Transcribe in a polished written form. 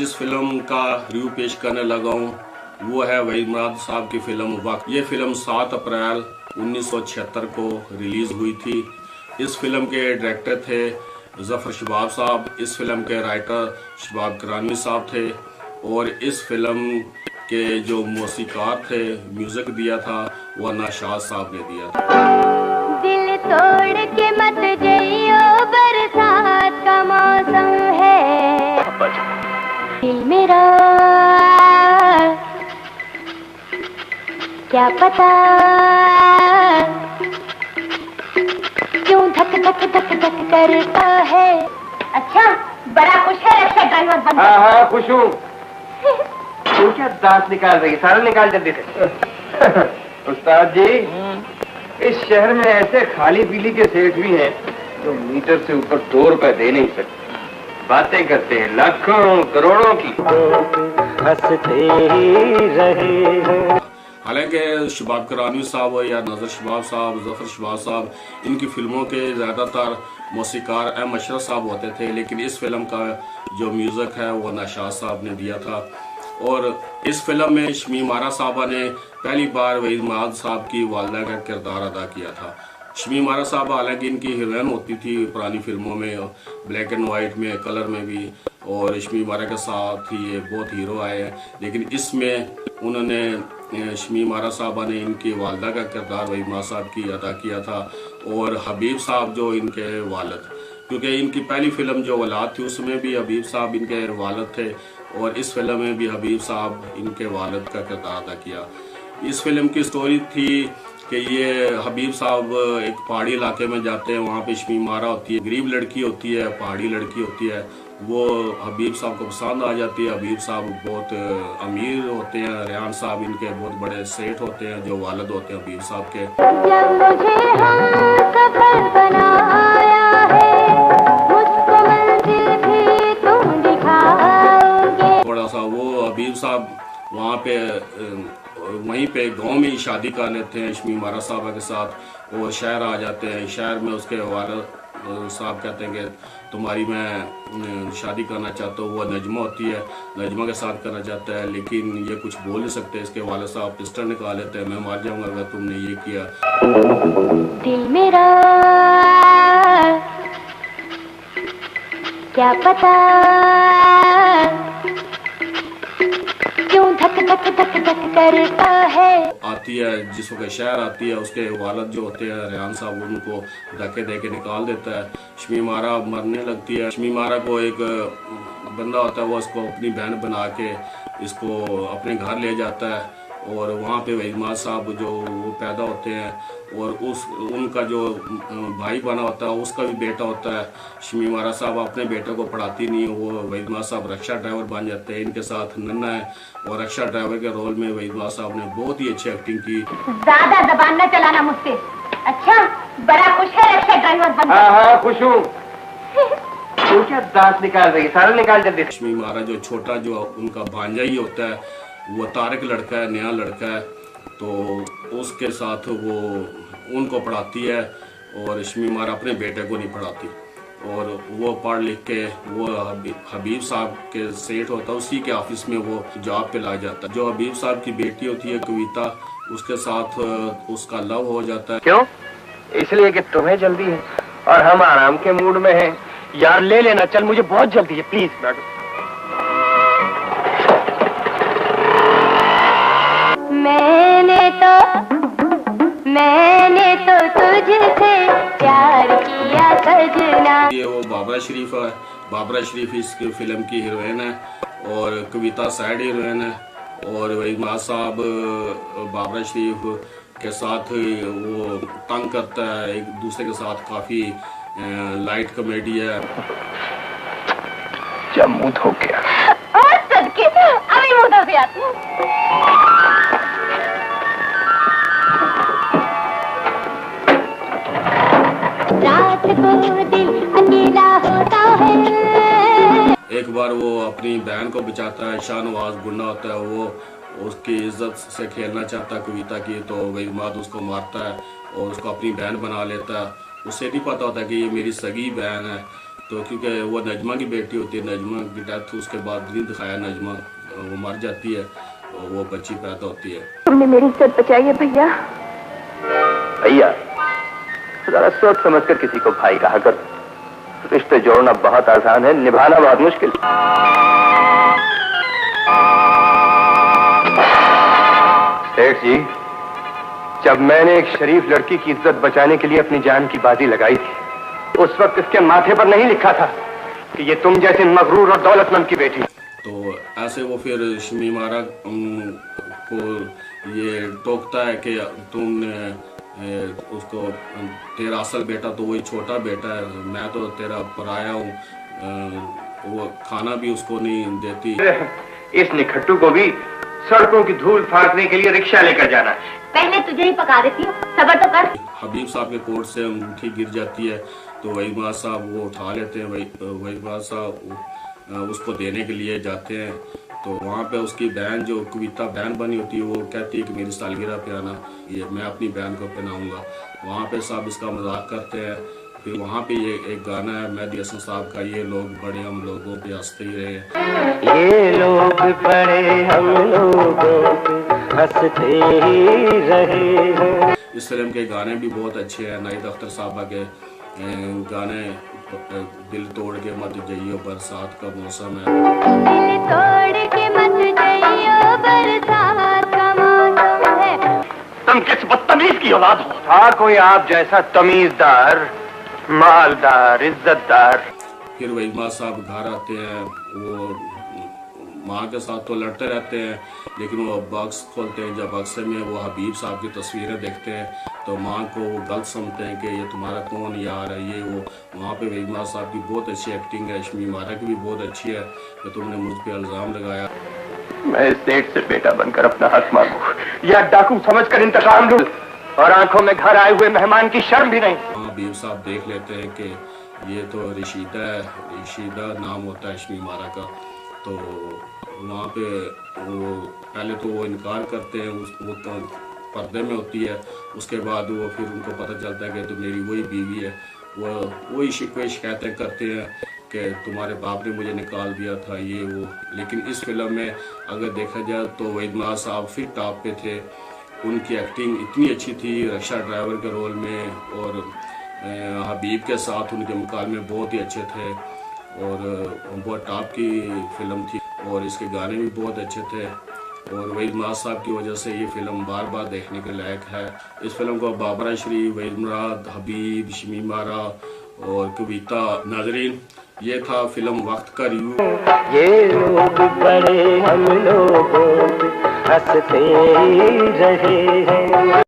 जिस फिल्म का रिव्यू पेश करने लगा हूँ वो है वहीद मुराद साहब की फिल्म वक्त। ये फिल्म 7 अप्रैल 1976 को रिलीज हुई थी। इस फिल्म के डायरेक्टर थे जफर शबाब साहब। इस फिल्म के राइटर शबाब करानवी साहब थे और इस फिल्म के जो मौसीकार थे, म्यूजिक दिया था वो नाशाद साहब ने दिया था। दिल तोड़ के मत जइयो, बरसात का मौसम है। दिल मेरा क्या पता क्यों धक धक धक धक करता है। अच्छा, बड़ा खुश है रिक्शा ड्राइवर बनकर। हाँ खुश हूँ। तू क्या दांत निकाल रही? सारा निकाल जल्दी से। उस्ताद जी, इस शहर में ऐसे खाली पीली के सेठ भी हैं जो मीटर से ऊपर 2 रुपए दे नहीं सकते। बातें करते हैं लाखों करोड़ों की, हंसते ही रहे। हालांकि शबाब करानवी साहब या नजर शबाब साहब, जफर शबाब साहब, इनकी फिल्मों के ज़्यादातर मौसीकार एम अशरफ साहब होते थे, लेकिन इस फिल्म का जो म्यूज़िक है वो नाशाद साहब ने दिया था। और इस फिल्म में शमीम आरा साहबा ने पहली बार वहीद मुराद साहब की वालदा का किरदार अदा किया था। शमीम आरा साहब हालांकि इनकी हीरोइन होती थी पुरानी फिल्मों में, ब्लैक एंड वाइट में, कलर में भी, और शमीम आरा के साथ ही ये बहुत हीरो आए हैं, लेकिन इसमें उन्होंने शमीम आरा साहबा ने इनकी वालदा का किरदार वहीद मुराद साहब की अदा किया था। और हबीब साहब जो इनके वालिद, क्योंकि इनकी पहली फिल्म जो औलाद थी उसमें भी हबीब साहब इनके वालिद थे और इस फिल्म में भी हबीब साहब इनके वालिद का किरदार अदा किया। इस फिल्म की स्टोरी थी कि ये हबीब साहब एक पहाड़ी इलाके में जाते हैं, वहाँ पे शमीम आरा होती है, गरीब लड़की होती है, पहाड़ी लड़की होती है, वो हबीब साहब को पसंद आ जाती है। हबीब साहब बहुत अमीर होते हैं, रेहान साहब इनके बहुत बड़े सेठ होते हैं जो वालिद होते हैं हबीब साहब के। जब मुझे हमसफर बनाया है, मुझको मंजिल भी तुम दिखाओगे। थोड़ा सा वो हबीब साहब वहाँ पे वहीं पे गांव में ही शादी कर लेते हैं शमीम आरा साहबा के साथ और शहर आ जाते हैं। शहर में उसके वालिद साहब कहते हैं कि तुम्हारी मैं शादी करना चाहता हूँ। वो नजमा होती है, नजमा के साथ करना चाहता है, लेकिन ये कुछ बोल नहीं सकते। इसके वालिद साहब पिस्टल निकाल लेते हैं, मैं मार जाऊंगा अगर तुमने ये किया। दिल मेरा क्या पता क्यों धक धक धक धक करता है। आती है जिस वक्त शहर आती है, उसके वालिद जो होते हैं रेहान साहब उनको धक्के दे के निकाल देता है। शमीम आरा मरने लगती है। शमीम आरा को एक बंदा होता है, वो इसको अपनी बहन बना के इसको अपने घर ले जाता है और वहाँ पे वहीद मुराद साहब जो वो पैदा होते हैं और उनका जो भाई बना होता है उसका भी बेटा होता है। शमीम आरा साहब अपने बेटे को पढ़ाती नहीं, वो वहीद मुराद साहब रिक्शा ड्राइवर बन जाते हैं। इनके साथ नन्ना है और रिक्शा ड्राइवर के रोल में वहीद मुराद साहब ने बहुत ही अच्छी एक्टिंग की। ज्यादा जबान न चलाना मुझसे। अच्छा, बड़ा खुश है रिक्शा ड्राइवर बनकर। हाँ खुश हूँ। तू क्या दांत निकाल रही? सारा निकाल जल्दी। शमीम आरा जो छोटा जो उनका भांजा ही होता है, वो तारिक लड़का है, नया लड़का है, तो उसके साथ वो उनको पढ़ाती है और शमीम आरा अपने बेटे को नहीं पढ़ाती और वो पढ़ लिख के वो हबीब साहब के सेठ होता है, उसी के ऑफिस में वो जॉब पे ला जाता है। जो हबीब साहब की बेटी होती है कविता, उसके साथ उसका लव हो जाता है। क्यों? इसलिए कि तुम्हें जल्दी है और हम आराम के मूड में हैं। यार ले लेना, चल मुझे बहुत जल्दी है, प्लीज बैठो। मैंने तो तुझसे प्यार किया सजना। ये वो बाबरा शरीफ है। बाबरा शरीफ इस फिल्म की हीरोइन है और कविता साइड हीरोइन है और वहीद मुराद साहब बाबरा शरीफ के साथ वो तंग करता है, एक दूसरे के साथ काफी लाइट कॉमेडी है। जब मुंह धो गया और सदके अभी मुंह धो गया। रात को दिल अकेला होता है। एक बार वो अपनी बहन को बचाता है, शाहनवाज गुंडा होता है, वो उसकी इज्जत से खेलना चाहता है कविता की, तो वहीद मुराद उसको मारता है और उसको अपनी बहन बना लेता है। उसे नहीं पता होता कि ये मेरी सगी बहन है तो क्योंकि वो नजमा की बेटी होती है, नजमा की डेथ उसके बाद नहीं दिखाया, नजमा वो मर जाती है और वो बच्ची पैदा होती है। तुमने मेरी इज्जत बचाई है भैया। भैया जरा सोच समझकर किसी को भाई कहा कर। रिश्ते जोड़ना बहुत आसान है, निभाना बहुत मुश्किल। सेठ जी, जब मैंने एक शरीफ लड़की की इज्जत बचाने के लिए अपनी जान की बाजी लगाई थी, उस वक्त इसके माथे पर नहीं लिखा था कि ये तुम जैसे मगरूर और दौलतमंद की बेटी। तो ऐसे वो फिर शमीम आरा को ये टोकता है कि तुमने उसको, तेरा असल बेटा तो वही छोटा बेटा है, मैं तो तेरा पराया हूँ। वो खाना भी उसको नहीं देती। इस निखट्टू को भी सड़कों की धूल फाड़ने के लिए रिक्शा लेकर जाना। पहले तुझे ही पका देती हूँ, सबर तो कर। हबीब साहब के कोट से अंगूठी गिर जाती है तो वहीद साहब वो उठा लेते हैं। वहीद साहब उसको देने के लिए जाते हैं तो वहाँ पे उसकी बहन, जो कविता बहन बनी होती है, वो कहती है कि मेरी सालगिरह पे आना, ये मैं अपनी बहन को पहनाऊंगा। वहाँ पे साहब इसका मजाक करते हैं। फिर वहाँ पे ये एक गाना है मेहदी हसन साहब का, ये लोग बड़े हम लोगों पे हंसते ही रहे, ये लोग बड़े हम लोगों पे हंसते ही रहे हैं। इस फिल्म के गाने भी बहुत अच्छे हैं। नाहिद अख्तर साहबा के गाने, दिल तोड़ के मत जइयो बरसात का मौसम है, दिल तोड़ के मत जइयो बरसात का मौसम है। तुम किस बदतमीज की औलाद हो? था कोई आप जैसा तमीजदार, मालदार, इज्जतदार। फिर वहीद साहब घर आते हैं, वो माँ के साथ तो लड़ते रहते हैं, लेकिन वो बॉक्स खोलते हैं, जब बॉक्स में वो हबीब साहब की तस्वीरें देखते हैं तो माँ को वो गलत समझते हैं कि ये तुम्हारा कौन यार है, ये वो। वहाँ पे वहीद साहब की बहुत अच्छी एक्टिंग है, शमीम आरा की भी बहुत अच्छी है कि तुमने मुझ पर इल्ज़ाम लगाया। मैं सेठ से बेटा बनकर अपना हक मांगू या डाकू समझकर इंतकाम लूं, और आंखों में घर आए हुए मेहमान की शर्म भी नहीं। हबीब साहब देख लेते हैं कि ये तो रशीदा है, रशीदा नाम होता है शमीम आरा का। तो वहाँ पे वो पहले तो वो इनकार करते हैं, वो पर्दे में होती है, उसके बाद वो फिर उनको पता चलता है कि तो मेरी वही बीवी है। वो वही शिकायतें करते हैं कि तुम्हारे बाप ने मुझे निकाल दिया था, ये वो। लेकिन इस फिल्म में अगर देखा जाए तो वहीद साहब फिर टॉप पे थे, उनकी एक्टिंग इतनी अच्छी थी रिक्शा ड्राइवर के रोल में, और हबीब के साथ उनके मुकाबले बहुत ही अच्छे थे और बहुत टॉप की फिल्म थी और इसके गाने भी बहुत अच्छे थे। और वहीद साहब की वजह से ये फिल्म बार बार देखने के लायक है। इस फिल्म को बाबरा शरीफ, वहीद मुराद, हबीब, शमीम आरा और कविता। नाजरीन, ये था फिल्म वक्त का रिव्यू। ये लोग बड़े हम लोगों पे हंसते ही रहे हैं।